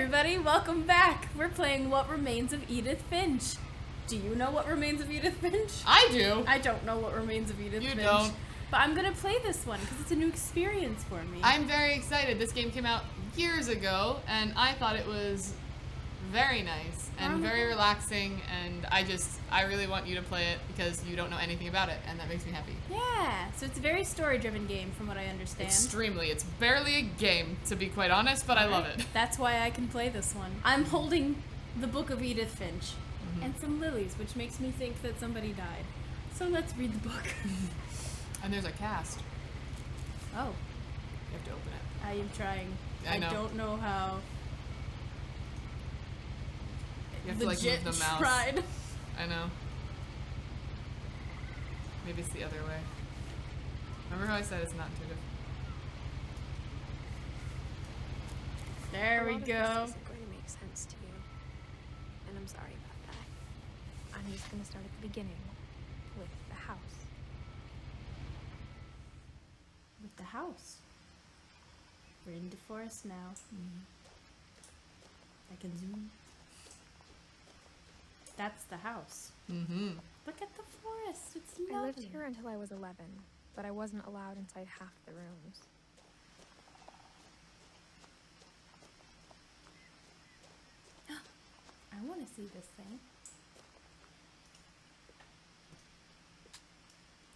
everybody, welcome back. We're playing What Remains of Edith Finch. Do you know What Remains of Edith Finch? I do. I don't know What Remains of Edith Finch. You don't. But I'm going to play this one because it's a new experience for me. I'm very excited. This game came out years ago, and I thought it was very nice and very relaxing, and I really want you to play it because you don't know anything about it, and that makes me happy. Yeah, so it's a very story-driven game from what I understand. Extremely. It's barely a game, to be quite honest, but I love it. That's why I can play this one. I'm holding the Book of Edith Finch and some lilies, which makes me think that somebody died. So let's read the book. And there's a cast. Oh. You have to open it. I am trying. I know. I don't know how. You have to like move the mouse. Tried. I know. Maybe it's the other way. Remember how I said it's not intuitive? There we This go. isn't going to make sense to you, and I'm sorry about that. I'm just going to start at the beginning with the house. With the house. We're in the forest now. I can zoom. That's the house. Look at the forest. It's lovely. I lived here until I was 11, but I wasn't allowed inside half the rooms. I want to see this thing.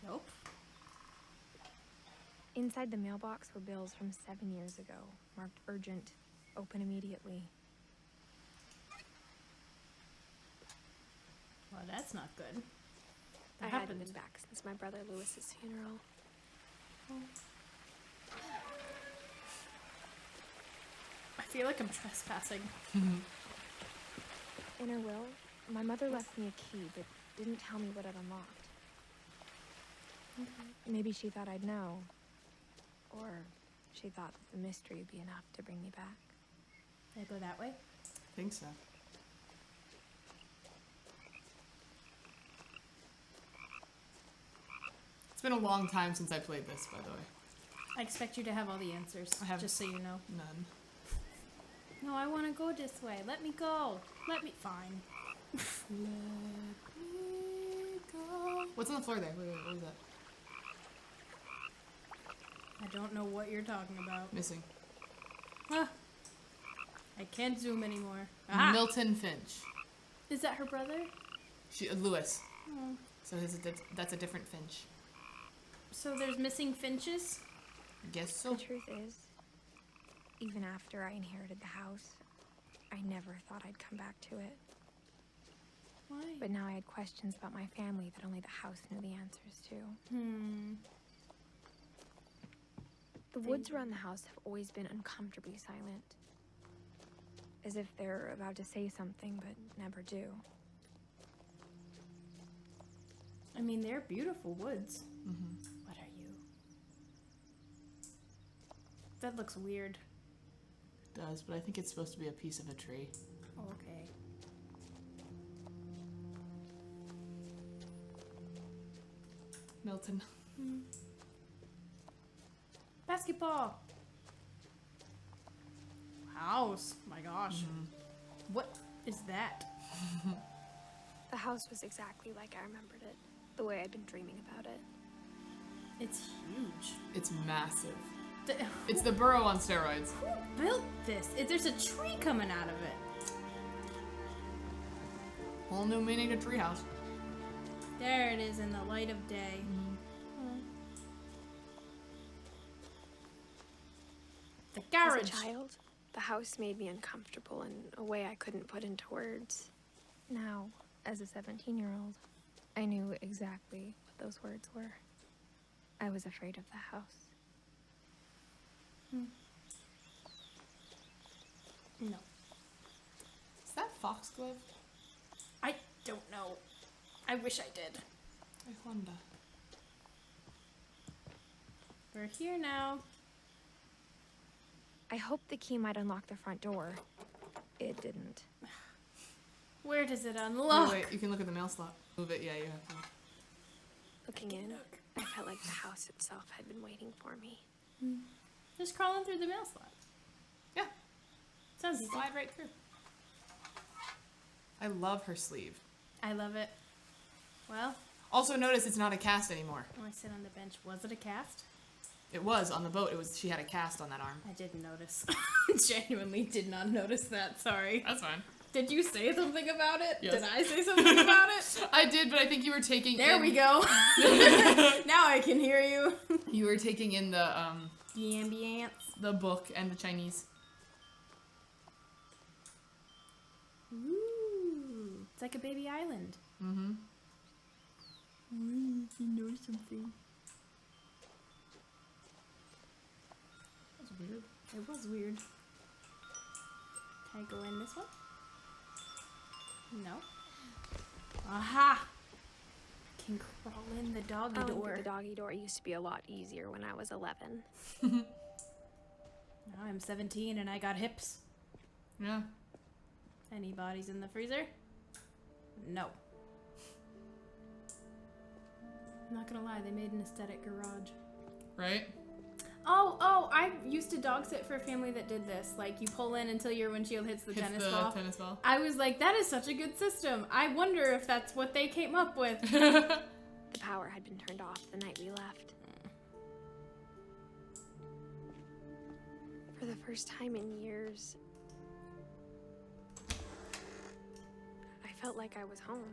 Nope. Inside the mailbox were bills from 7 years ago, marked urgent, open immediately. Well, that's not good. I What hadn't happened? been back since my brother Lewis's funeral. I feel like I'm trespassing. In her will, my mother left me a key, but didn't tell me what it unlocked. Maybe she thought I'd know. Or she thought that the mystery would be enough to bring me back. Can I go that way? I think so. It's been a long time since I played this, by the way. I expect you to have all the answers. I have just so you know. None. No, I want to go this way. Let me go. Let me. Fine. Let me go. What's on the floor there? Wait, what is that? I don't know what you're talking about. Missing. Ah. I can't zoom anymore. Ah. Milton Finch. Is that her brother? Lewis. Oh. So that's a different Finch. So there's missing Finches? Guess so. The truth is, even after I inherited the house, I never thought I'd come back to it. Why? But now I had questions about my family that only the house knew the answers to. The woods around the house have always been uncomfortably silent. As if they're about to say something, but never do. I mean, they're beautiful woods. What are you? That looks weird. It does, but I think it's supposed to be a piece of a tree. Oh, okay. Milton. Basketball. House. My gosh. What is that? The house was exactly like I remembered it, the way I'd been dreaming about it. It's huge. It's massive. The- It's the burrow on steroids. Who built this? There's a tree coming out of it. Whole new meaning to treehouse. There it is in the light of day. The garage. As a child, the house made me uncomfortable in a way I couldn't put into words. Now, as a 17-year-old, I knew exactly what those words were. I was afraid of the house. No. Is that foxglove? I don't know. I wish I did. I wonder. We're here now. I hoped the key might unlock the front door. It didn't. Where does it unlock? Wait, you can look at the mail slot. Move it, yeah, you have to. Looking in, I felt like the house itself had been waiting for me. Just crawling through the mail slot. Yeah. Sounds easy. Slide right through. I love her sleeve. I love it. Well, Also notice it's not a cast anymore. I sit on the bench. Was it a cast? It was on the boat. She had a cast on that arm. I didn't notice. Genuinely did not notice that. Sorry. That's fine. Did you say something about it? Yes. Did I say something about it? I did, but I think you were taking There in... we go. Now I can hear you. You were taking in the ambience. the book and the Chinese. Ooh. It's like a baby island. Mm-hmm. You know something. That's weird. It was weird. Can I go in this one? No. Aha! Can crawl in the doggy door. The doggy door used to be a lot easier when I was 11. Now I'm 17 and I got hips. Yeah. Any bodies in the freezer? No. I'm not gonna lie, they made an aesthetic garage. Right? Oh, I used to dog sit for a family that did this. Like, you pull in until your windshield hits the tennis ball. I was like, that is such a good system. I wonder if that's what they came up with. The power had been turned off the night we left. For the first time in years, I felt like I was home.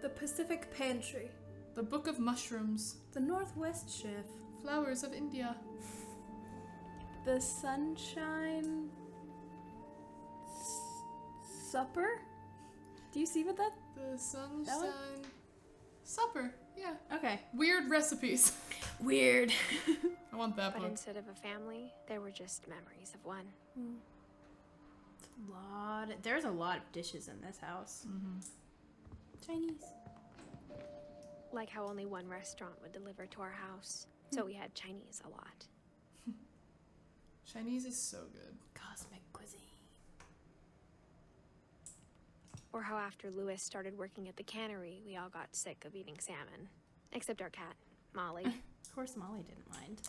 The Pacific Pantry. The Book of Mushrooms. The Northwest Chef. Flowers of India. The Sunshine... Supper? Do you see what that... The Sunshine... Supper. Yeah. Okay. Weird recipes. Weird. I want that But book. instead of a family, there were just memories of one. There's a lot of dishes in this house. Mm-hmm. Chinese. Like how only one restaurant would deliver to our house. So we had Chinese a lot. Chinese is so good. Cosmic cuisine. Or how after Lewis started working at the cannery, we all got sick of eating salmon. Except our cat, Molly. Of course Molly didn't mind.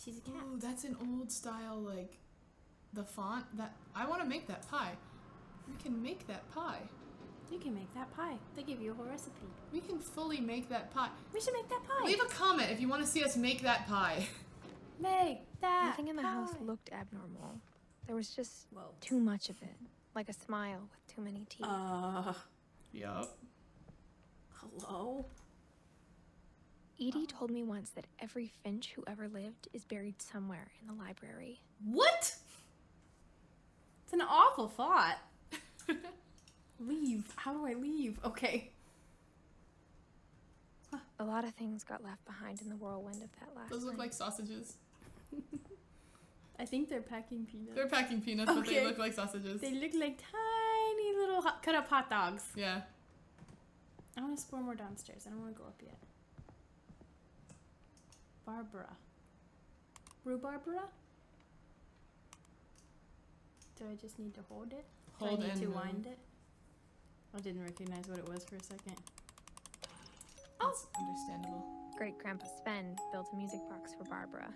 She's a cat. Ooh, that's an old style, like, the font. That I want to make that pie. We can make that pie. You can make that pie. They give you a whole recipe. We can fully make that pie. We should make that pie. Leave a comment if you want to see us make that pie. Make that Nothing in the pie. house looked abnormal. There was just Whoa. too much of it. Like a smile with too many teeth. Yup. Hello? Edie told me once that every Finch who ever lived is buried somewhere in the library. What? It's an awful thought. Leave. How do I leave? Okay. A lot of things got left behind in the whirlwind of that last Those look night. like sausages. I think they're packing peanuts. They're packing peanuts, but they Okay. look like sausages. They look like tiny little cut up hot dogs. Yeah. I want to explore more downstairs. I don't want to go up yet. Barbara. Rhubarbara? Do I just need to hold it? Hold Do I need and to move. wind it? I didn't recognize what it was for a second. That's understandable. Great Grandpa Sven built a music box for Barbara,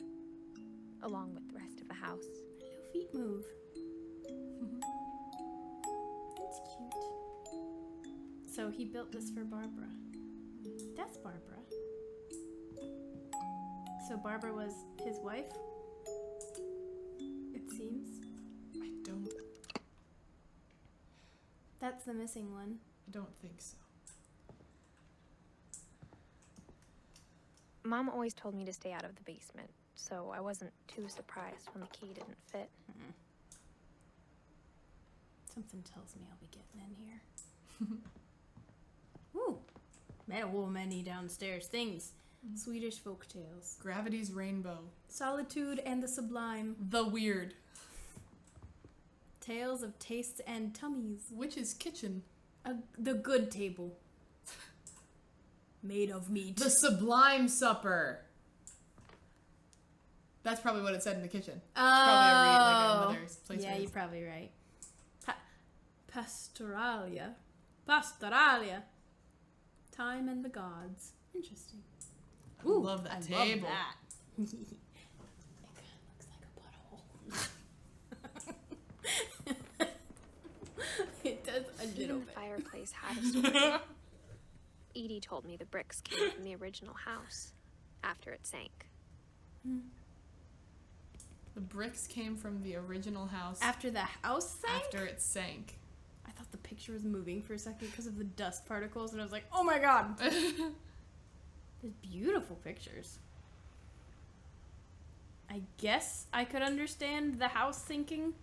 along with the rest of the house. My little feet move. That's cute. So he built this for Barbara. That's Barbara. So Barbara was his wife? It seems. I don't That's the missing one. think so. Mom always told me to stay out of the basement, so I wasn't too surprised when the key didn't fit. Something tells me I'll be getting in here. Ooh. Many downstairs things. Swedish folk tales. Gravity's rainbow. Solitude and the sublime. The weird. Tales of tastes and tummies. Witch's kitchen. The good table. Made of meat. The sublime supper. That's probably what it said in the kitchen. It's probably a read, like a mother's place. Yeah, you're probably right. Pastoralia. Pastoralia. Time and the gods. Interesting. Ooh, love that table. Love that. It kind of looks like a butthole. It does a little Even bit. the fireplace had a story. Edie told me the bricks came from the original house after it sank. The bricks came from the original house. After the house sank? After it sank. I thought the picture was moving for a second because of the dust particles, and I was like, oh my god! There's beautiful pictures. I guess I could understand the house sinking.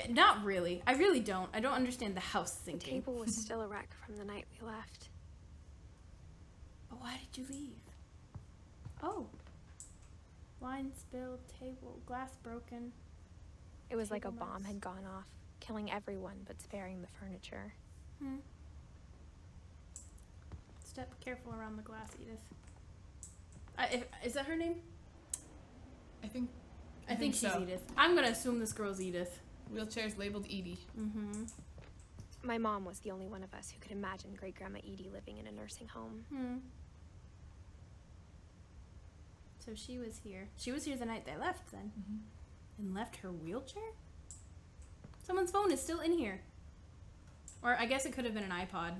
Not really. I really don't. I don't understand the house The sinking. table was still a wreck from the night we left. But why did you leave? Oh. Wine spilled, table, glass broken. It was like a Table bomb mess. had gone off, killing everyone but sparing the furniture. Step careful around the glass, Edith. Is that her name? I think she's so. Edith. I'm gonna assume this girl's Edith. Wheelchair's labeled Edie. Mm-hmm. My mom was the only one of us who could imagine Great Grandma Edie living in a nursing home. So she was here. She was here the night they left then. And left her wheelchair? Someone's phone is still in here. Or I guess it could have been an iPod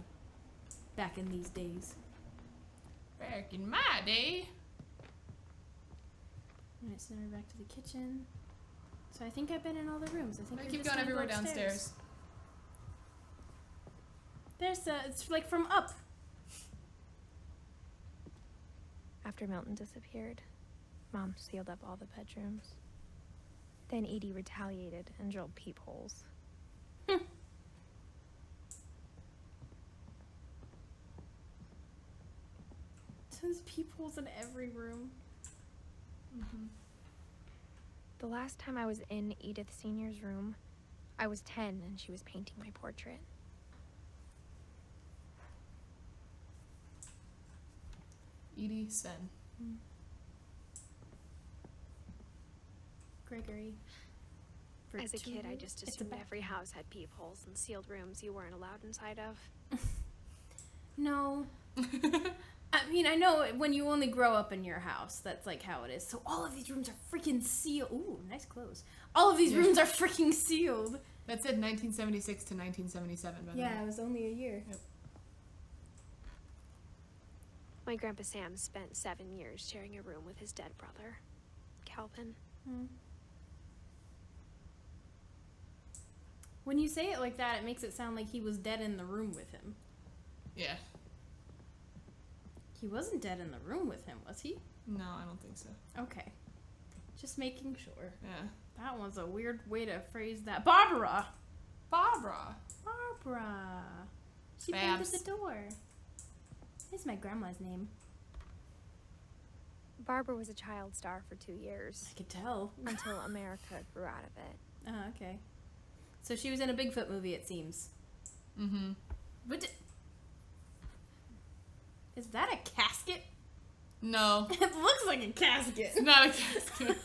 back in these days. Back in my day. Alright, so now we're back to the kitchen. So I think I've been in all the rooms. I think I we're keep just going gonna go everywhere upstairs. downstairs. It's like from up. After Milton disappeared, Mom sealed up all the bedrooms. Then Edie retaliated and drilled peepholes. There's peepholes in every room. The last time I was in Edith Sr.'s room, I was 10 and she was painting my portrait. Edie, Sven. Gregory. For As a 2 kid, I years? just It's a assumed back- every house had peepholes and sealed rooms you weren't allowed inside of. No. I mean, I know when you only grow up in your house, that's like how it is. So all of these rooms are freaking sealed. Ooh, nice clothes. All of these rooms are freaking sealed. That said 1976 to 1977, by the way. Yeah, it was only a year. Yep. My Grandpa Sam spent 7 years sharing a room with his dead brother, Calvin. When you say it like that, it makes it sound like he was dead in the room with him. Yeah. He wasn't dead in the room with him, was he? No, I don't think so. Okay. Just making sure. Yeah. That was a weird way to phrase that. Barbara! Barbara. Barbara! She Babs. painted the door. It's my grandma's name. Barbara was a child star for 2 years, I could tell. until America grew out of it. Oh, okay. So she was in a Bigfoot movie, it seems. Mm-hmm. But is that a casket? No. It looks like a casket. It's not a casket.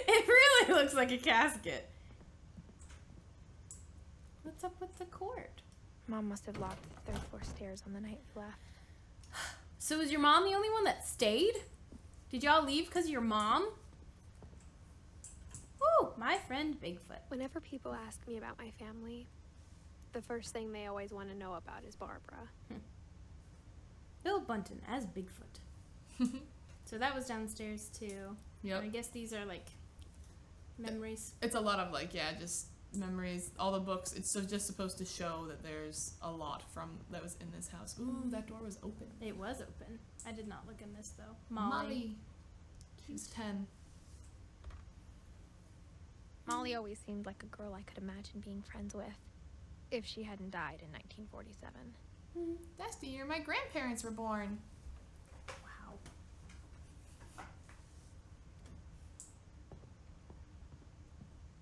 It really looks like a casket. What's up with the cord? Mom must have locked the 3rd floor stairs on the night we left. So is your mom the only one that stayed? Did y'all leave because of your mom? Ooh, my friend Bigfoot. Whenever people ask me about my family, the first thing they always want to know about is Barbara. Bill Bunton as Bigfoot. So that was downstairs too. Yep. And I guess these are like memories. It's a lot of just memories. All the books. It's just supposed to show that there's a lot that was in this house. Ooh, that door was open. It was open. I did not look in this though. Molly. She's 10. Molly always seemed like a girl I could imagine being friends with, if she hadn't died in 1947. That's the year my grandparents were born. Wow.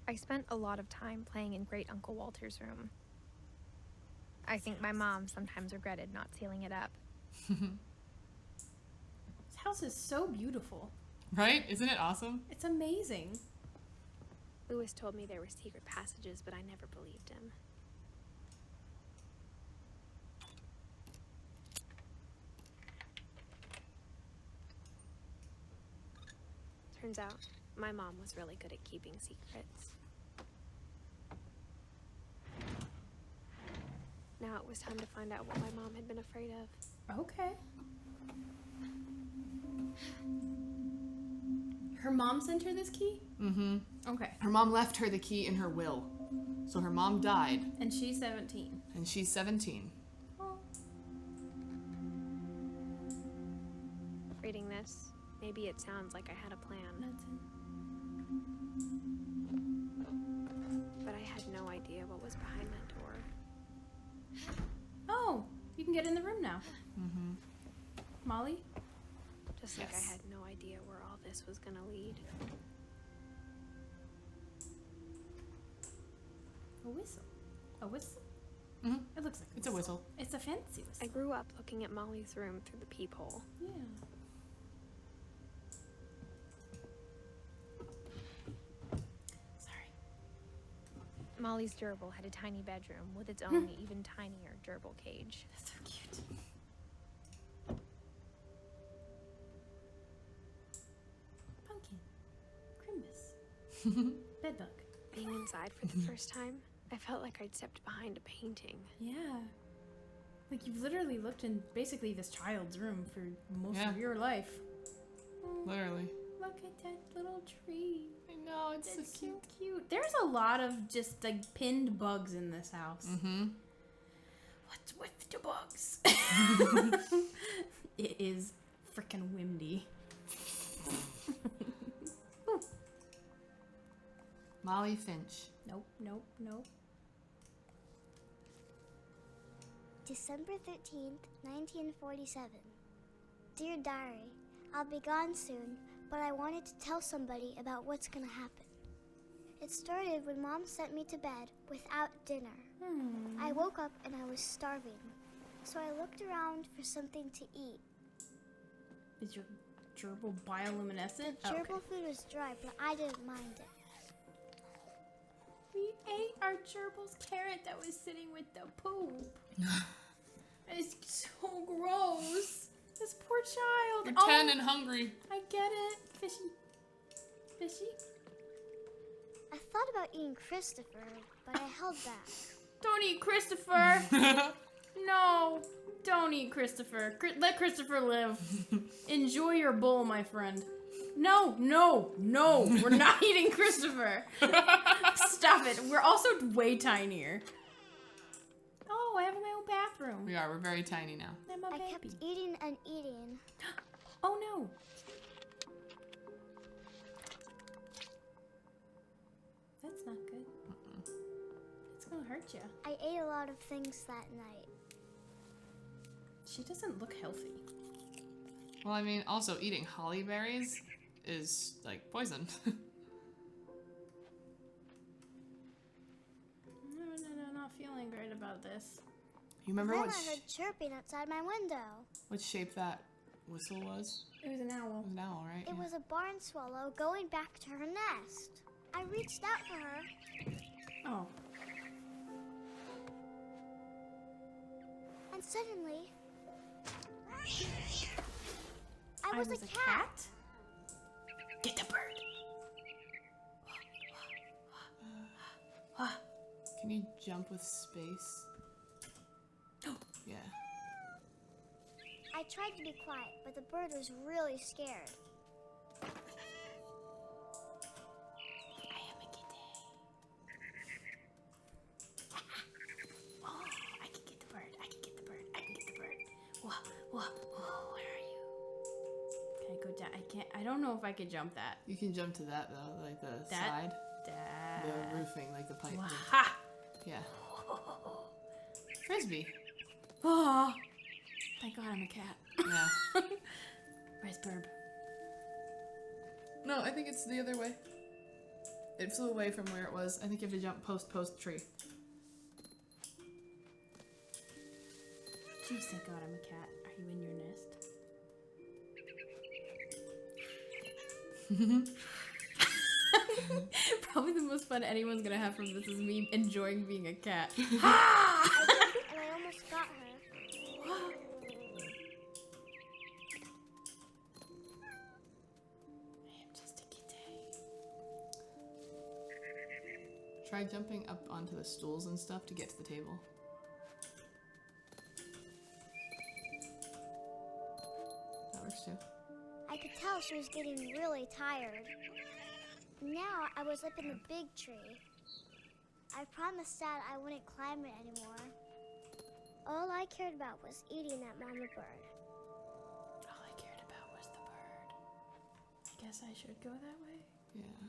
I spent a lot of time playing in Great Uncle Walter's room. I think my mom sometimes regretted not sealing it up. This house is so beautiful. Right? Isn't it awesome? It's amazing. Lewis told me there were secret passages, but I never believed him. Turns out, my mom was really good at keeping secrets. Now it was time to find out what my mom had been afraid of. Okay. Her mom sent her this key? Mm-hmm. Okay. Her mom left her the key in her will. So her mom died. And she's 17. And she's 17. Oh. Reading this, maybe it sounds like I had a plan, That's but I had no idea what was behind that door. Oh, you can get in the room now. Mm-hmm. Molly? Just like Yes. I had no idea where all this was gonna lead. A whistle. A whistle? Mm-hmm. It looks like It's a whistle. It's a fancy I whistle. grew up looking at Molly's room through the peephole. Yeah. Sorry. Molly's gerbil had a tiny bedroom with its own even tinier gerbil cage. That's so cute. Pumpkin. Crimbus. Bedbug. Being inside for the first time, I felt like I'd stepped behind a painting. Yeah. Like you've literally lived in basically this child's room for most Yeah. of your life. Oh, Literally. look at that little tree. I know, it's That's so so cute. cute. There's a lot of just like pinned bugs in this house. Mm-hmm. What's with the bugs? It is freaking windy. Molly Finch. Nope, nope, nope. December 13th, 1947. Dear Diary, I'll be gone soon, but I wanted to tell somebody about what's gonna happen. It started when Mom sent me to bed without dinner. I woke up and I was starving, so I looked around for something to eat. Is your gerbil bioluminescent? Oh, Gerbil food was dry, but I didn't mind it. We ate our gerbil's carrot that was sitting with the poop. It's so gross. This poor child. You're 10 and hungry. I get it. Fishy. Fishy? I thought about eating Christopher, but I held back. Don't eat Christopher. No. Don't eat Christopher. Let Christopher live. Enjoy your bowl, my friend. No, no, no. We're not eating Christopher. Stop it. We're also way tinier. Oh, I have my own bathroom. We are. We're very tiny now. I'm a I baby. kept eating and eating. Oh no. That's not good. It's gonna hurt you. I ate a lot of things that night. She doesn't look healthy. Well, I mean, also eating holly berries is like poison. No, not feeling great about this. You remember Then what, I heard chirping outside my window. what shape that whistle was? It was an It owl. was an owl, right? It was a barn swallow going back to her nest. I reached out for her. Oh. And suddenly, I was a cat. Get the bird. Can you jump with space? Yeah. I tried to be quiet, but the bird was really scared. I am a kitty. Oh, I can get the bird. I can get the bird. I can get the bird. Whoa, whoa, where are you? Can I go down? I can't. I don't know if I could jump that. You can jump to that though, like the That? side, That. the roofing, like the pipe. Ha! Yeah. Frisbee. Oh, thank God I'm a cat. Yeah. Where's Burb? No, I think it's the other way. It flew away from where it was. I think you have to jump post tree. Jeez, thank God I'm a cat. Are you in your nest? Probably the most fun anyone's gonna have from this is me enjoying being a cat. I jumped and I almost got her. I am just a kitty. Try jumping up onto the stools and stuff to get to the table. That works too. I could tell she was getting really tired. Now I was up in the big tree. I promised Dad I wouldn't climb it anymore. All I cared about was eating that mama bird. All I cared about was the bird. I guess I should go that way. Yeah.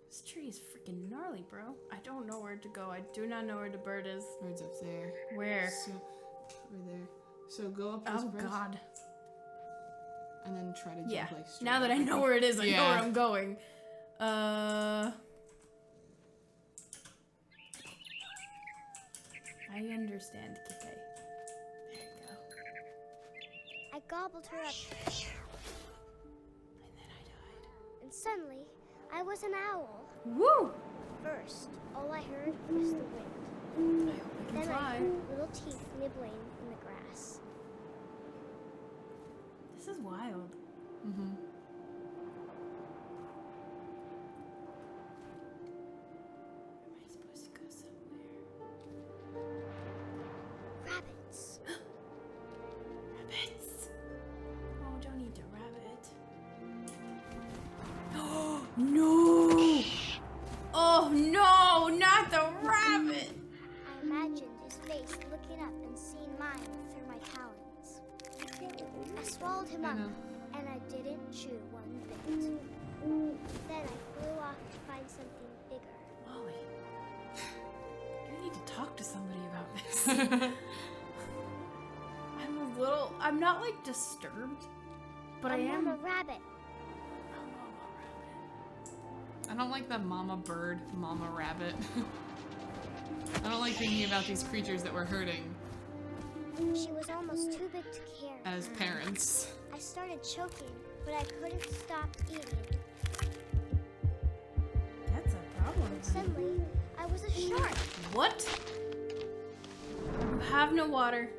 This tree is freaking gnarly, bro. I don't know where to go. I do not know where the bird is. Bird's up there. Where? So, over there. So go up this Oh, branch. God. And then try to jump Yeah. like straight Now that up. I know where it is, I know Yeah. where I'm going. I understand, Kite. There you go. I gobbled her up, And then I died. and suddenly I was an owl. Woo! First, all I heard was the wind. I hope I can Then I fly. heard little teeth nibbling in the grass. This is wild. Mm-hmm. Am I supposed to go somewhere? Rabbits. Rabbits! Oh, don't eat the rabbit. Oh, no! Oh, no! Not the rabbit! I imagined his face looking up and seeing mine through my talons. I swallowed him I up, know. and I didn't chew one bit. Then I flew off to find something bigger. Molly, you need to talk to somebody about this. I'm not like disturbed, but I am. I'm a rabbit. I don't like the mama bird, mama rabbit. I don't like thinking about these creatures that we're hurting She was almost too big to carry. as parents. I started choking, but I couldn't stop eating. That's a problem. And suddenly, I was a shark. What? You have no water.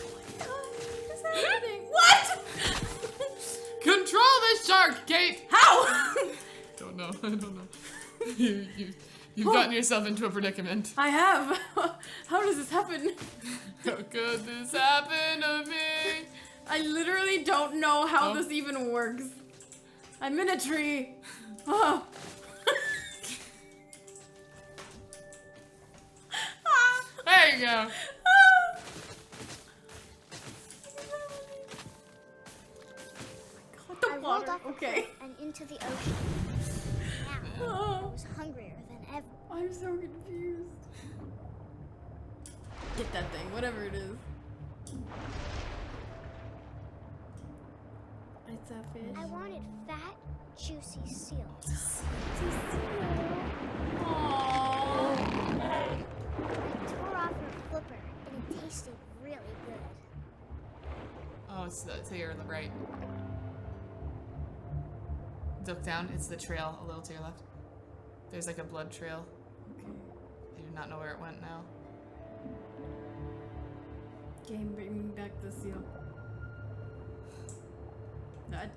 What is happening? What? Control this shark, Kate! How? Don't know. I don't know. You've gotten yourself into a predicament. I have. How does this happen? How could this happen to me? I literally don't know how Oh. this even works. I'm in a tree. Oh. There you go. What the I rolled water? off the Okay. cliff and into the ocean. Now, I Oh, was hungrier than ever. I'm so confused. Get that thing, whatever it is. It's a fish. I wanted fat, juicy seals. It's a seal. Aww. I tore off her flipper, and it tasted really good. Oh, it's to your right. Look down. It's the trail a little to your left. There's like a blood trail. Okay. I do not know where it went now. Game, bring me back the seal. Not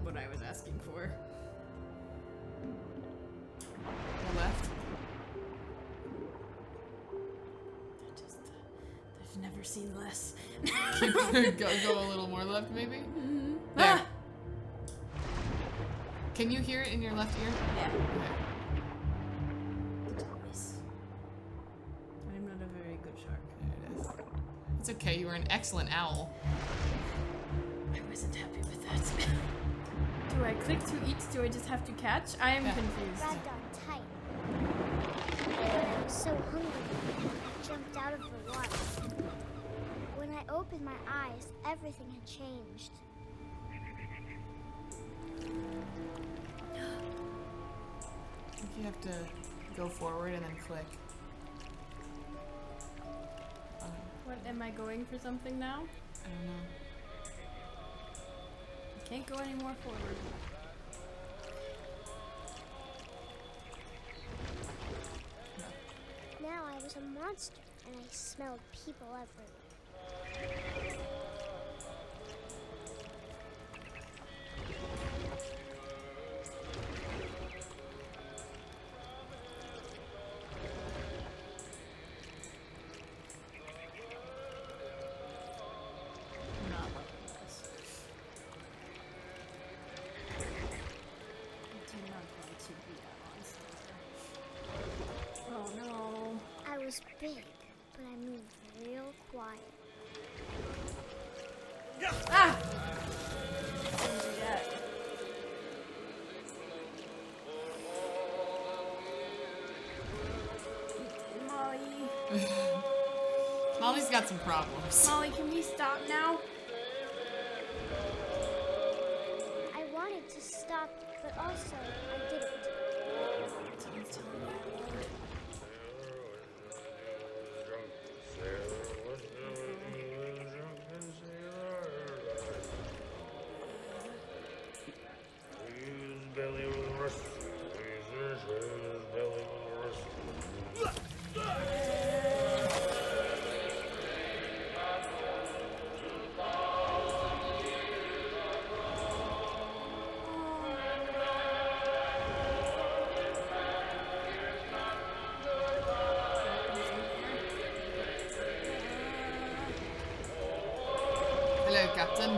what I was asking for. The left. I've never seen less. go a little more left, maybe. Mm-hmm. There. Can you hear it in your left ear? Yeah. Okay. Good choice. I'm not a very good shark. There it is. It's okay. You were an excellent owl. I wasn't happy with that. Do I click to eat? Do I just have to catch? I am Yeah. confused. Grabbed on tight. When I was so hungry, I jumped out of the water. When I opened my eyes, everything had changed. I think you have to go forward and then click. What, am I going for something now? I don't know. I can't go any more forward. Now I was a monster, and I smelled people everywhere. big, but I move real quiet. Ah! Didn't do that. Molly. Molly's got some problems. Molly, can we stop now? I wanted to stop, but also I didn't. Someone's telling me I won't. Hello, Captain.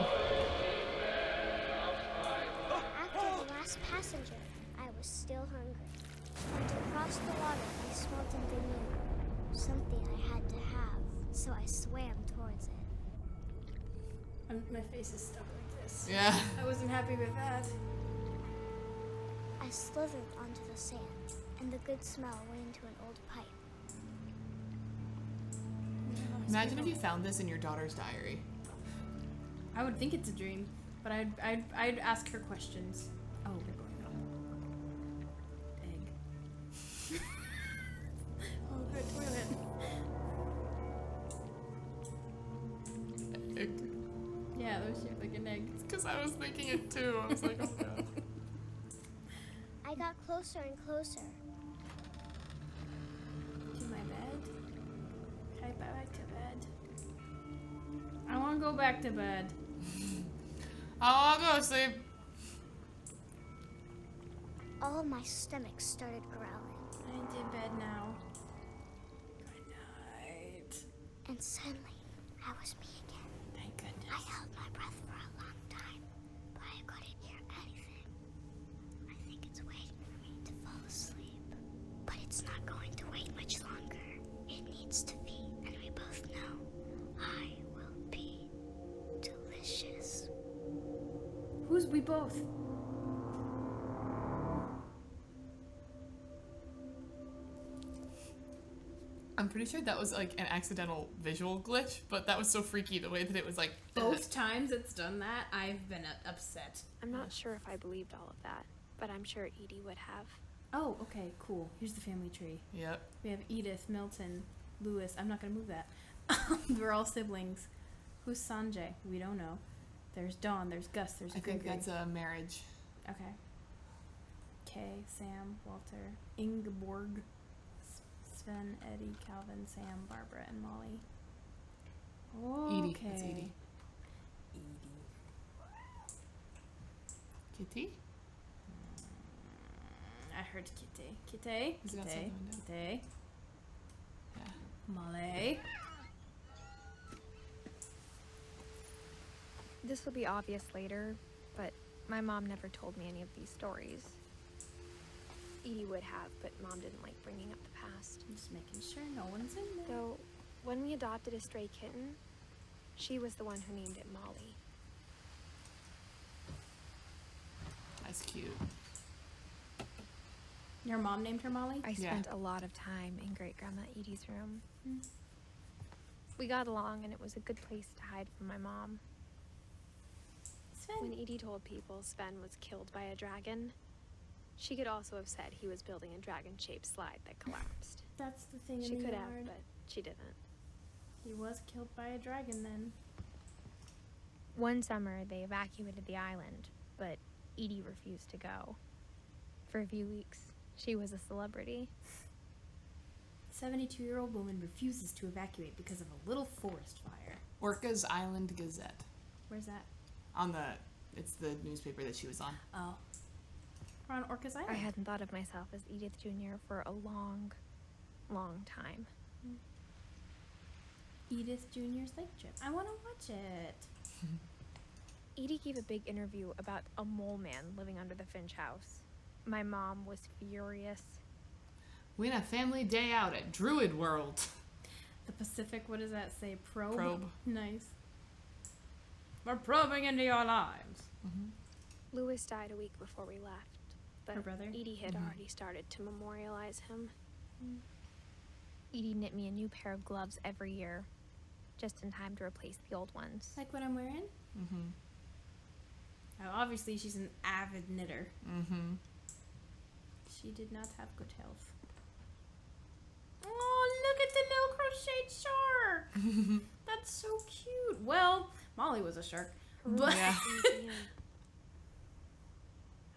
After the last passenger, I was still hungry. And to cross the water, I smelled something new. Something I had to have, so I swam towards it. My face is stuck like this. Yeah. I wasn't happy with that. I slithered onto the sand, and the good smell went into an old pipe. Imagine if you found this in your daughter's diary. I would think it's a dream, but I'd ask her questions. Oh, we're going up. Egg. Oh, good toilet. Egg. Yeah, that was shaped like an egg. Because I was thinking it too. I was like, oh god. I got closer and closer. To my bed. Can I go back to bed? I want to go back to bed. I'll go to sleep. All my stomach started growling, I did bed now. Good night. and suddenly I was me again. Thank goodness. I held my breath for a long time, but I couldn't hear anything. I think it's waiting for me to fall asleep. But it's not going to wait much longer. It needs to be, and we both know I will be delicious. Who's we both? I'm pretty sure that was like an accidental visual glitch, but that was so freaky the way that it was like Both times it's done that, I've been upset. I'm not sure if I believed all of that, but I'm sure Edie would have. Oh, okay, cool. Here's the family tree. Yep. We have Edith, Milton, Lewis. I'm not gonna move that. We're all siblings. Who's Sanjay? We don't know. There's Dawn. There's Gus. There's I think Gregory. that's a marriage. Okay. Kay, Sam, Walter, Ingeborg, Sven, Eddie, Calvin, Sam, Barbara, and Molly. Okay. Edie. It's Edie. Kitty? I heard Kitty. Kitty. Is it outside Kitty. the window? Kitty. Yeah. Molly. This will be obvious later, but my mom never told me any of these stories. Edie would have, but Mom didn't like bringing up the past. I'm just making sure no one's in there. Though, when we adopted a stray kitten, she was the one who named it Molly. That's cute. Your mom named her Molly? I spent a lot of time in Great Grandma Edie's room. We got along, and it was a good place to hide from my mom. When Sven. Edie told people Sven was killed by a dragon, she could also have said he was building a dragon-shaped slide that collapsed. That's the thing She in the could yard. have, but she didn't. He was killed by a dragon then. One summer, they evacuated the island, but Edie refused to go. For a few weeks, she was a celebrity. 72-year-old woman refuses to evacuate because of a little forest fire. Orca's Island Gazette. Where's that? It's the newspaper that she was on. Oh. We're on Orca's Island. I hadn't thought of myself as Edith Jr. for a long, long time. Edith Jr.'s lake trip. I want to watch it. Edie gave a big interview about a mole man living under the Finch house. My mom was furious. Win a family day out at Druid World. Pacific, what does that say? Probe? Probe. Nice. We're probing into your lives. Lewis died a week before we left, but Her brother? Edie had already started to memorialize him. Edie knit me a new pair of gloves every year, just in time to replace the old ones. Like what I'm wearing? Now, obviously, she's an avid knitter. She did not have good health. Oh, look at the little crocheted shark! That's so cute. Well, Molly was a shark. But Yeah.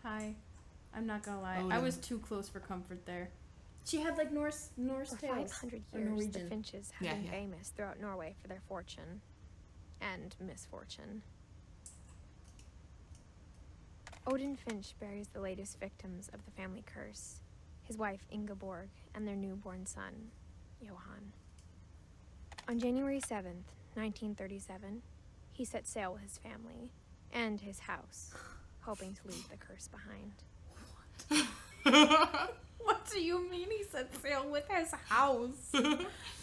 Hi. I'm not gonna lie. I Odin. was too close for comfort there. She had like Norse For tales. 500 Or years, the Norwegian. Finches have Yeah, been yeah. famous throughout Norway for their fortune and misfortune. Odin Finch buries the latest victims of the family curse, his wife Ingeborg and their newborn son, Johann. On January 7th, 1937, he set sail with his family and his house, hoping to leave the curse behind. What do you mean he set sail with his house?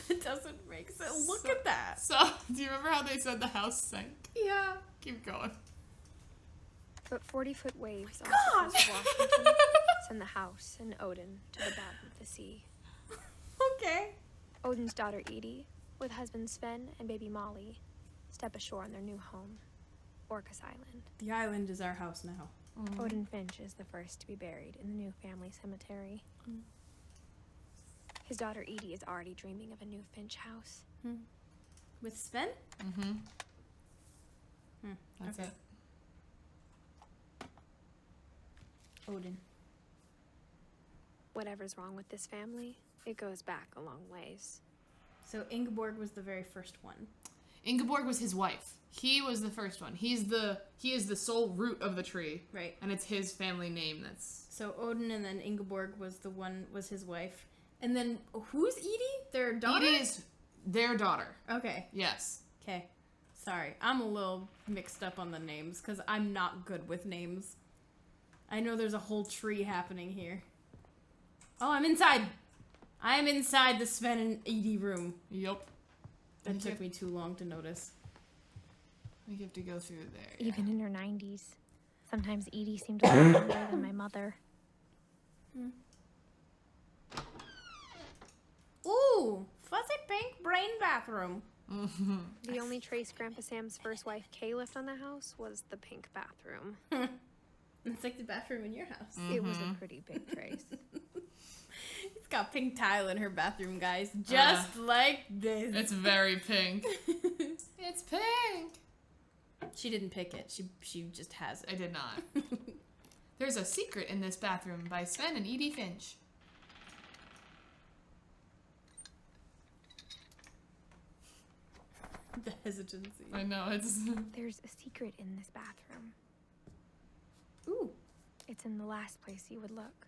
It doesn't make sense. Look at that. So, do you remember how they said the house sank? Yeah. Keep going. But 40-foot waves off God! the coast of Washington send the house and Odin to the bottom of the sea. Okay. Odin's daughter Edie, with husband Sven and baby Molly, step ashore on their new home, Orcas Island. The island is our house now. Odin Finch is the first to be buried in the new family cemetery. His daughter Edie is already dreaming of a new Finch house. With Sven? That's Okay. it. Odin. Whatever's wrong with this family, it goes back a long ways. So Ingeborg was the very first one. Ingeborg was his wife. He was the first one. He is the sole root of the tree. Right. And it's his family name that's... So Odin and then Ingeborg was his wife. And then who's Edie? Their daughter? Edie is their daughter. Okay. Yes. Okay. Sorry. I'm a little mixed up on the names because I'm not good with names. I know there's a whole tree happening here. Oh, I'm inside. I'm inside the Sven and Edie room. Yup. That took me too long to notice. We have to go through there. Even in her 90s. Sometimes Edie seemed a lot younger than my mother. Ooh, fuzzy pink brain bathroom. The only trace Grandpa Sam's first wife Kay left on the house was the pink bathroom. It's like the bathroom in your house. It was a pretty big trace. It's got pink tile in her bathroom, guys. Just like this. It's very pink. It's pink. She didn't pick it. She just has I it. did not. There's a secret in this bathroom by Sven and Edie Finch. The hesitancy. I know, it's... There's a secret in this bathroom. Ooh, It's in the last place you would look.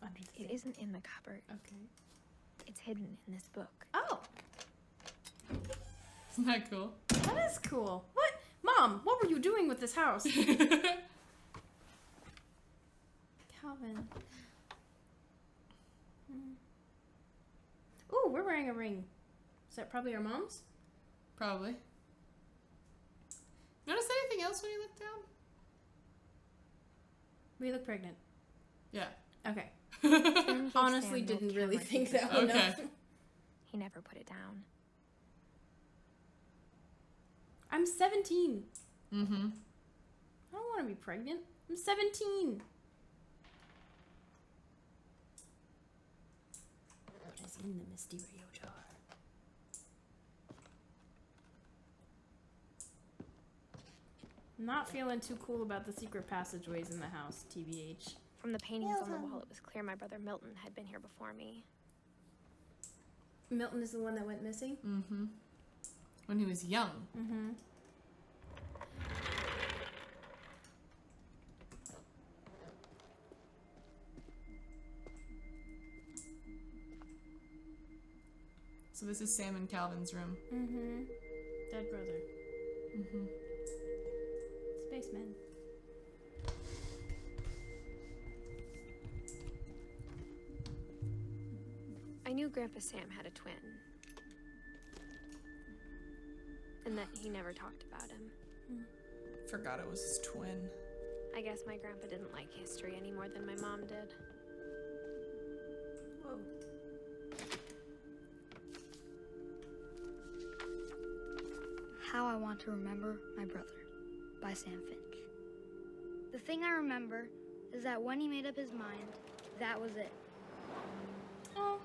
under the It sink. isn't in the cupboard. Okay. It's hidden in this book. Oh, Isn't that cool? that is cool. What? Mom, what were you doing with this house? Calvin. Ooh, we're wearing a ring. Is that probably our mom's? Probably. Notice anything else when you look down? We look pregnant. Yeah. Okay. Sam gave Honestly, Sam the didn't really camera think he that was- one Okay. up. He never put it down. I'm 17. Mm-hmm. I don't want to be pregnant. I'm 17. What is in the Mysterio jar? Not feeling too cool about the secret passageways in the house, TBH. From the paintings on the wall, it was clear my brother Milton had been here before me. Milton is the one that went missing? Mm-hmm. When he was young. Mm-hmm. So this is Sam and Calvin's room. Mm-hmm. Dead brother. Mm-hmm. Spaceman. I knew Grandpa Sam had a twin. and that he never talked about him. Forgot it was his twin. I guess my grandpa didn't like history any more than my mom did. Whoa. How I Want to Remember My Brother by Sam Finch. The thing I remember is that when he made up his mind, that was it. Oh.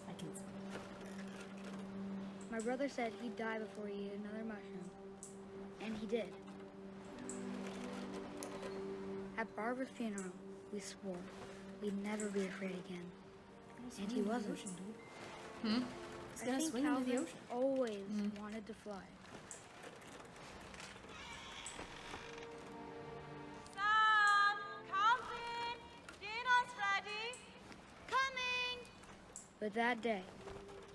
I can see. My brother said he'd die before he ate another mushroom, and he did. At Barbara's funeral, we swore we'd never be afraid again, and he wasn't. Hmm? He's I gonna think swing into the Calvin ocean. always wanted to fly. Sam, Calvin, dinner's ready. Coming. But that day,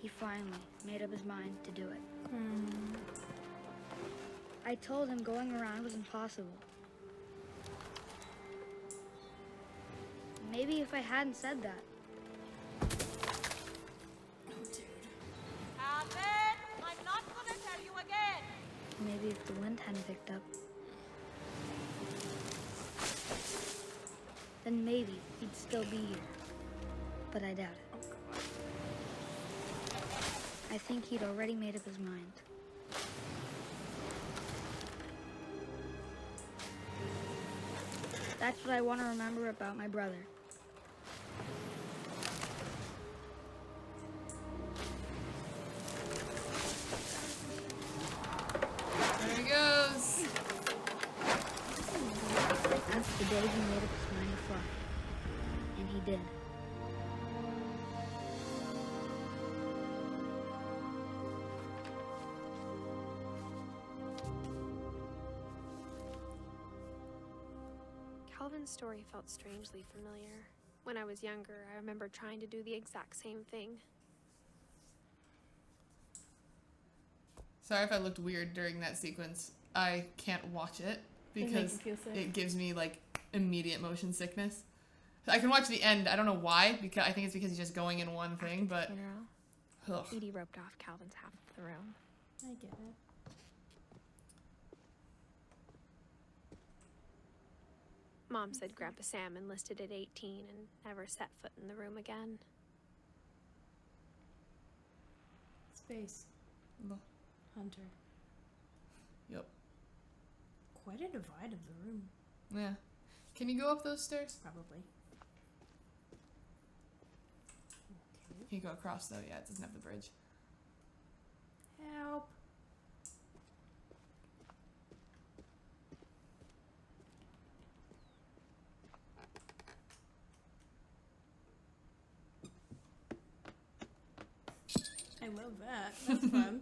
he finally made up his mind to do it. I told him going around was impossible. Maybe if I hadn't said that, Calvin, I'm not gonna tell you again. maybe if the wind hadn't picked up, then maybe he'd still be here. But I doubt it. I think he'd already made up his mind. That's what I want to remember about my brother. There he goes. That's the day he made up his mind to fly. And he did. Calvin's story felt strangely familiar. When I was younger, I remember trying to do the exact same thing. Sorry if I looked weird during that sequence. I can't watch it because you feel sick. it gives me like immediate motion sickness. I can watch the end. I don't know why. Because I think it's because he's just going in one thing. But Funeral, ugh. Edie roped off Calvin's half of the room. I get it. Mom said Grandpa Sam enlisted at 18 and never set foot in the room again. Space. Ugh. Hunter. Yep. Quite a divide of the room. Yeah. Can you go up those stairs? Probably. Okay. Can you go across though? Yeah, it doesn't have the bridge. Help. I love that. That's fun.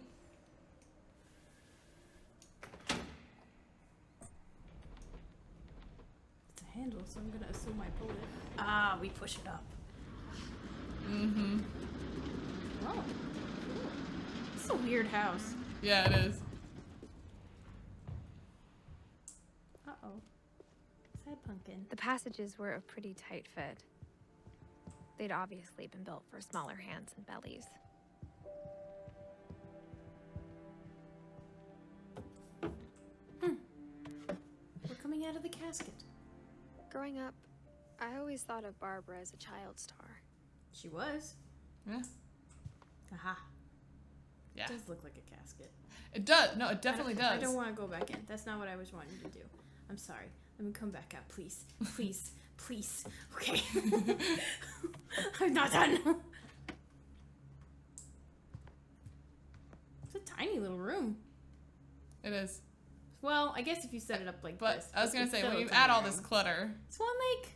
It's a handle, so I'm gonna assume I pull it. Ah, we push it up. Mm-hmm. Oh, cool. This is a weird house. Yeah, it is. Uh-oh. Sad pumpkin. The passages were a pretty tight fit. They'd obviously been built for smaller hands and bellies. We're coming out of the casket. Growing up, I always thought of Barbara as a child star. She was. Yeah. Aha. Yeah. It does look like a casket. It does. No, it definitely does. I don't want to go back in. That's not what I was wanting to do. I'm sorry. Let me come back out, please. Please. Please. Okay. I'm not done. It's a tiny little room. It is. Well, I guess if you set it up like But this. I was gonna it's say, still when a you tiny add all room. this clutter, Swan Lake.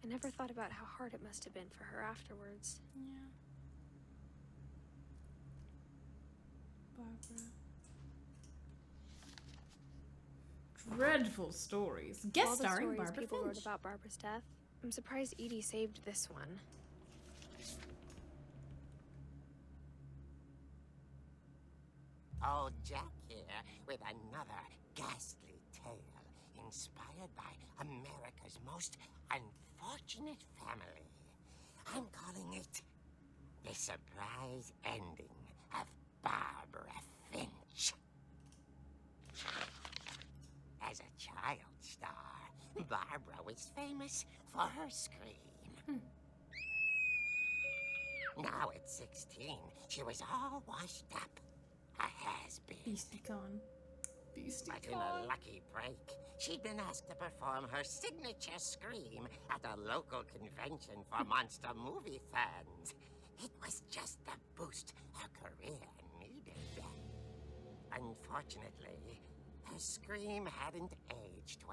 I never thought about how hard it must have been for her afterwards. Yeah. Barbara. Dreadful stories. Guest All the starring stories Barbara people Finch. wrote about Barbara's death, I'm surprised Edie saved this one. Old Jack here with another ghastly tale inspired by America's most unfortunate family. I'm calling it The surprise ending of Barbara Finch. As a child star, Barbara was famous for her scream. Now at 16, she was all washed up. A has-been. Beastie Con. But in a lucky break, she'd been asked to perform her signature scream at a local convention for monster movie fans. It was just the boost her career needed. Unfortunately, her scream hadn't aged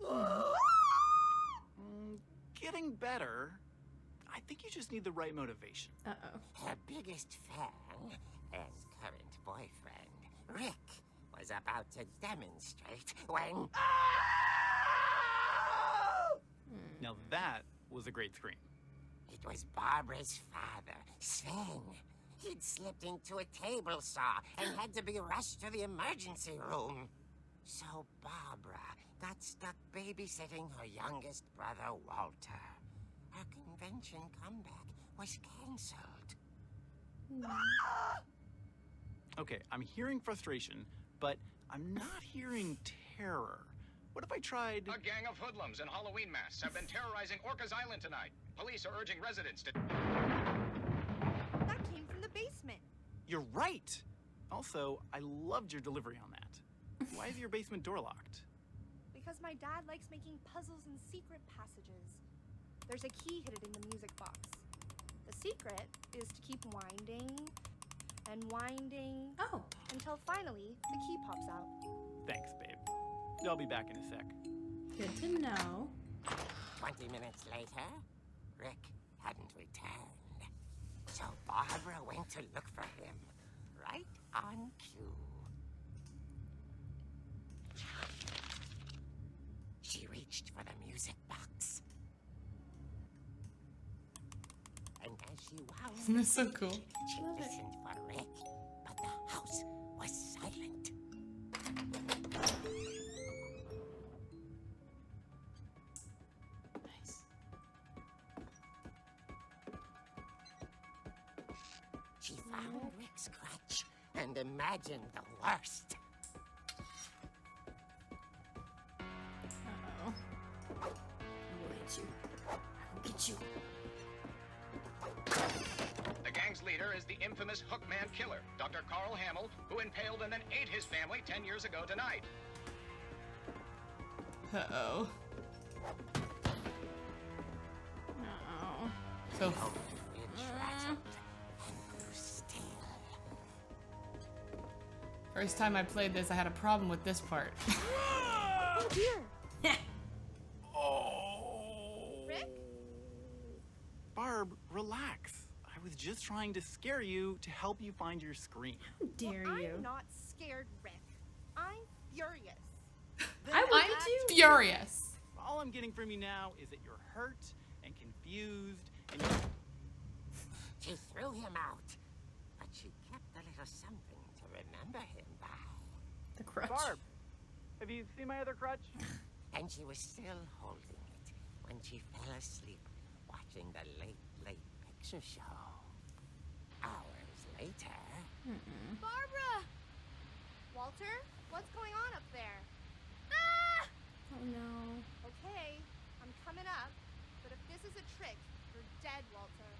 well. Getting better. I think you just need the right motivation. Uh-oh. Her biggest fan and current boyfriend, Rick, was about to demonstrate when... Now that was a great scream. It was Barbara's father, Sven. He'd slipped into a table saw and had to be rushed to the emergency room. So Barbara got stuck babysitting her youngest brother, Walter. Her convention comeback was cancelled. Okay, I'm hearing frustration, but I'm not hearing terror. What if I tried... A gang of hoodlums in Halloween masks have been terrorizing Orcas Island tonight. Police are urging residents to... That came from the basement. You're right! Also, I loved your delivery on that. Why is your basement door locked? Because my dad likes making puzzles and secret passages. There's a key hidden in the music box. The secret is to keep winding and winding until finally the key pops out. Thanks, babe. I'll be back in a sec. Good to know. 20 minutes later, Rick hadn't returned. So Barbara went to look for him, right on cue. She reached for the music box. And as she wound, Isn't this so cool? she listened for Rick, but the house was silent. Nice. She found Rick's crutch and imagined the worst. Uh-oh. I will hit you. I will get you. The gang's leader is the infamous Hookman killer, Dr. Carl Hamill, who impaled and then ate his family 10 years ago tonight. Uh-oh. Uh-oh. So, Finch rattled and grew still. first time I played this, I had a problem with this part. Oh dear. Oh! Rick? Barb, relax. I was just trying to scare you to help you find your scream. How dare you? I'm not scared, Rick. I'm furious. I would I'm too. furious. All I'm getting from you now is that you're hurt and confused and She threw him out, but she kept a little something to remember him by. The crutch. Barb, have you seen my other crutch? And she was still holding it when she fell asleep watching the Late Picture Show. Hours later... Barbara! Walter, what's going on up there? Ah! Oh no. Okay, I'm coming up, but if this is a trick, you're dead, Walter.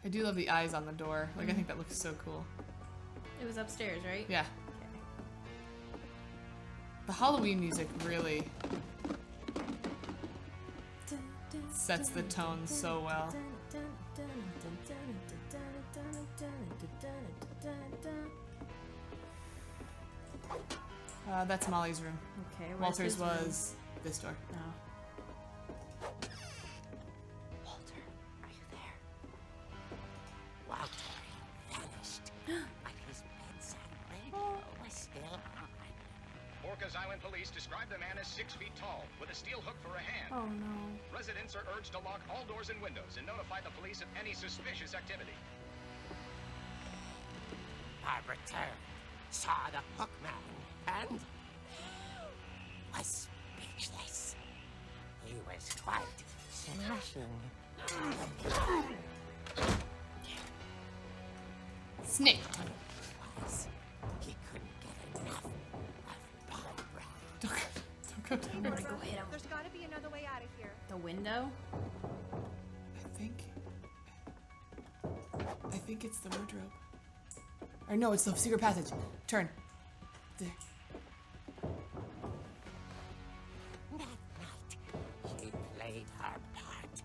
I do love the eyes on the door. Like, I think that looks so cool. It was upstairs, right? Yeah. The Halloween music really sets the tone so well. That's Molly's room. Okay, where's Walter's his room? was this door. Oh. Walter, are you there? Walter vanished, but his bedside radio was still on. Orcas Island police describe the man as 6 feet tall, with a steel hook for a hand. Oh no. Residents are urged to lock all doors and windows and notify the police of any suspicious activity. Barbara turned, saw the Hookman, and... was quite smashing. Snake. Was he couldn't get enough of Barbara. Don't go down there. Go hit him. There's gotta be another way out of here. The window? I think it's the wardrobe. Or no, it's the secret passage. Turn. There. That night, she played her part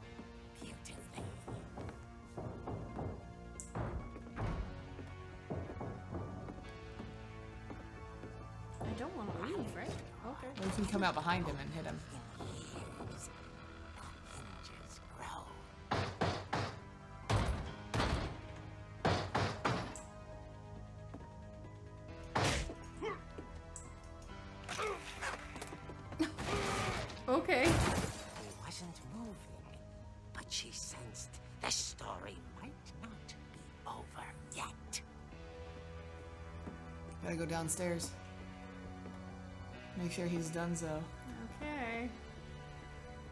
beautifully. I don't want to leave, right? Okay. Or you can come out behind him and hit him. In years, the hinges grow. Okay. He wasn't moving, but she sensed the story might not be over yet. Gotta go downstairs. Make sure he's done so. Okay.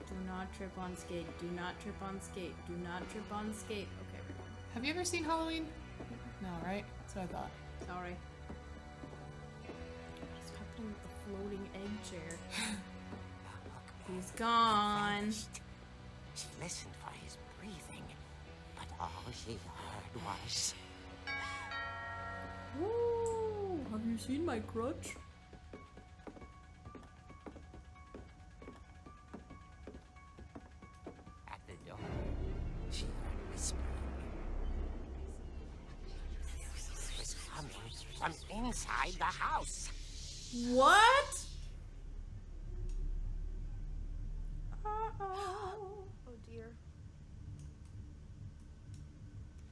Do not trip on skate. Do not trip on skate. Do not trip on skate. Okay, we're done. Have you ever seen Halloween? No, right? That's what I thought. Sorry. What's happening with the floating egg chair? He's gone. She listened for his breathing, but all she heard was... Woo! Have you seen my crutch? At the door, she heard whispering. It was coming from inside the house. What? Uh-oh. Oh dear.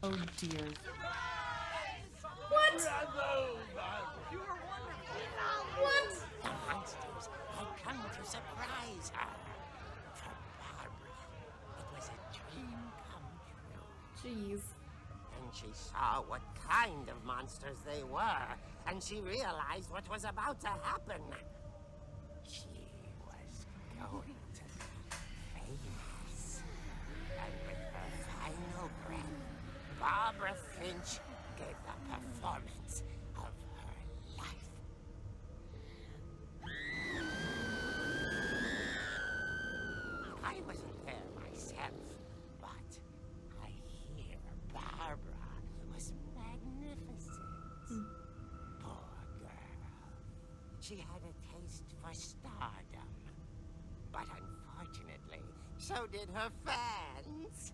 Oh dear. What? What? The monsters had come to surprise her. For Barbara, it was a dream come true. Jeez. Then she saw what kind of monsters they were, and she realized what was about to happen. She was going to be famous. And with her final breath, Barbara Finch gave the performance of her life. I wasn't there myself, but I hear Barbara was magnificent. Poor girl. She had a taste for stardom. But unfortunately, so did her fans.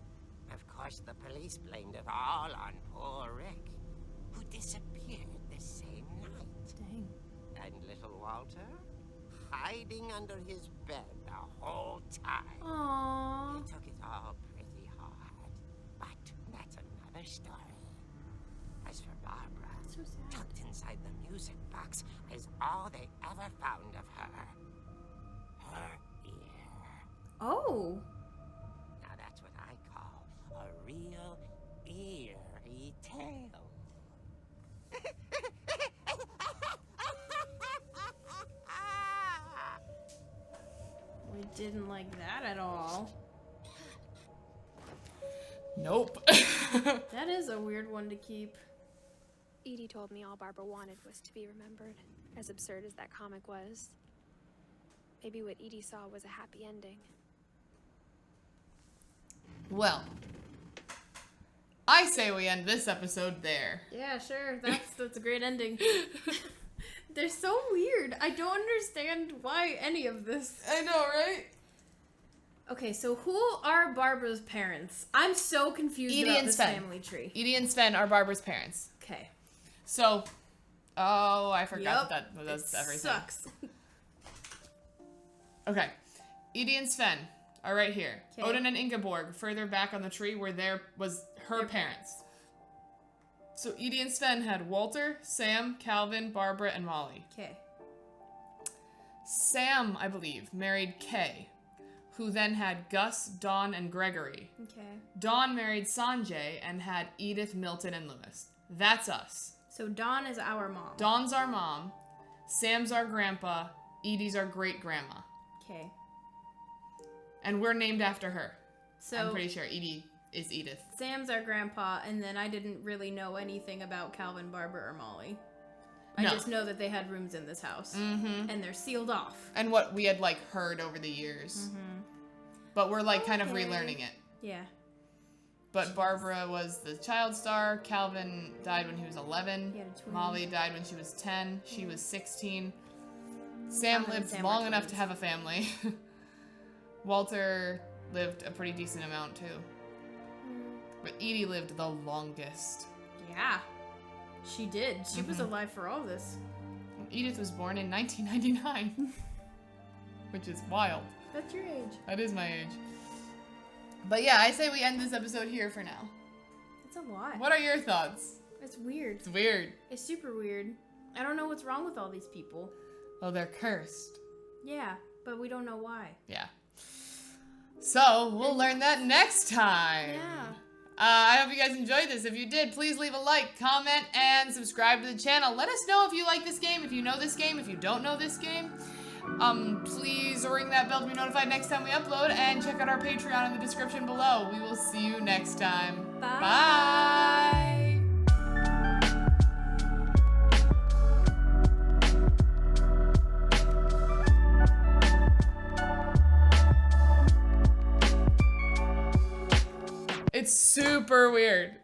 Of course, the police blamed it all on poor Rick, who disappeared the same night. Dang. And little Walter, hiding under his bed the whole time. Aww. He took it all pretty hard, but that's another story. As for Barbara, So sad. tucked inside the music box is all they ever found of her. Her ear. Oh. Now that's what I call a real eerie tale. We didn't like that at all. Nope. That is a weird one to keep. Edie told me all Barbara wanted was to be remembered, as absurd as that comic was. Maybe what Edie saw was a happy ending. Well, I say we end this episode there. Yeah, sure. That's a great ending. They're so weird. I don't understand why any of this. I know, right? Okay, so who are Barbara's parents? I'm so confused Edie about and this Sven. family tree. Edie and Sven are Barbara's parents. Okay. So, oh, I forgot Yep. that was It everything. Sucks. Okay. Edie and Sven are right here. 'Kay. Odin and Ingeborg further back on the tree where there was her Their parents. So Edie and Sven had Walter, Sam, Calvin, Barbara, and Molly. Okay. Sam, I believe, married Kay, who then had Gus, Dawn, and Gregory. Okay. Dawn married Sanjay and had Edith, Milton, and Lewis. That's us. So Dawn is our mom. Dawn's our mom. Sam's our grandpa. Edie's our great-grandma. Okay. And we're named after her. So I'm pretty sure Edie is Edith. Sam's our grandpa, and then I didn't really know anything about Calvin, Barbara, or Molly. I No. just know that they had rooms in this house. Mm-hmm. And they're sealed off. And what we had, like, heard over the years. Mm-hmm. But we're, like, kind of Okay. relearning it. Yeah. But Barbara was the child star. Calvin died when he was 11. He had a twin. Molly died when she was 10. She was 16. Sam Calvin and lived Sam long were enough to twins. have a family. Walter lived a pretty decent amount, too. But Edie lived the longest. Yeah. She did. She was Mhm. alive for all this. Edith was born in 1999. Which is wild. That's your age. That is my age. But yeah, I say we end this episode here for now. It's a lot. What are your thoughts? It's weird. It's weird. It's super weird. I don't know what's wrong with all these people. Oh, they're cursed. Yeah, but we don't know why. Yeah. So, we'll learn that next time. Yeah. I hope you guys enjoyed this. If you did, please leave a like, comment, and subscribe to the channel. Let us know if you like this game, if you know this game, if you don't know this game. Please ring that bell to be notified next time we upload, and check out our Patreon in the description below. We will see you next time. Bye. Bye. It's super weird.